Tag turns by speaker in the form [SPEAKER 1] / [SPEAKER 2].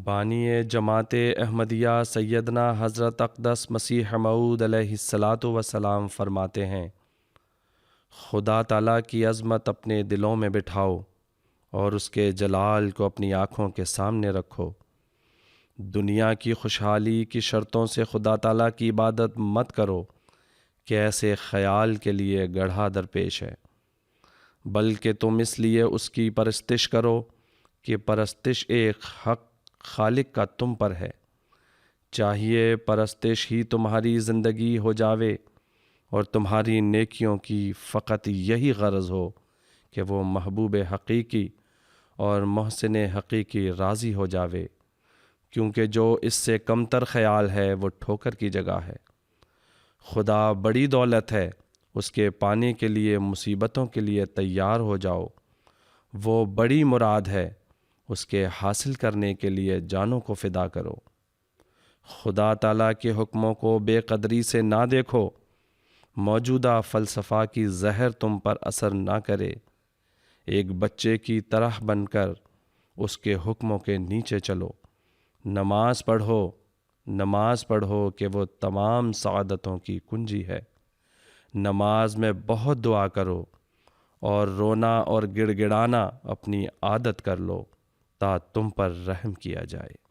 [SPEAKER 1] بانی جماعت احمدیہ سیدنا حضرت اقدس مسیح موعود علیہ الصلاۃ وسلام فرماتے ہیں، خدا تعالیٰ کی عظمت اپنے دلوں میں بٹھاؤ اور اس کے جلال کو اپنی آنکھوں کے سامنے رکھو۔ دنیا کی خوشحالی کی شرطوں سے خدا تعالیٰ کی عبادت مت کرو کہ ایسے خیال کے لیے گڑھا درپیش ہے، بلکہ تم اس لیے اس کی پرستش کرو کہ پرستش ایک حق خالق کا تم پر ہے۔ چاہیے پرستش ہی تمہاری زندگی ہو جاوے اور تمہاری نیکیوں کی فقط یہی غرض ہو کہ وہ محبوب حقیقی اور محسن حقیقی راضی ہو جاوے، کیونکہ جو اس سے کمتر خیال ہے وہ ٹھوکر کی جگہ ہے۔ خدا بڑی دولت ہے، اس کے پانے کے لیے مصیبتوں کے لیے تیار ہو جاؤ۔ وہ بڑی مراد ہے، اس کے حاصل کرنے کے لیے جانوں کو فدا کرو۔ خدا تعالیٰ کے حکموں کو بے قدری سے نہ دیکھو، موجودہ فلسفہ کی زہر تم پر اثر نہ کرے۔ ایک بچے کی طرح بن کر اس کے حکموں کے نیچے چلو۔ نماز پڑھو کہ وہ تمام سعادتوں کی کنجی ہے۔ نماز میں بہت دعا کرو اور رونا اور گڑ گڑانا اپنی عادت کر لو تا تم پر رحم کیا جائے۔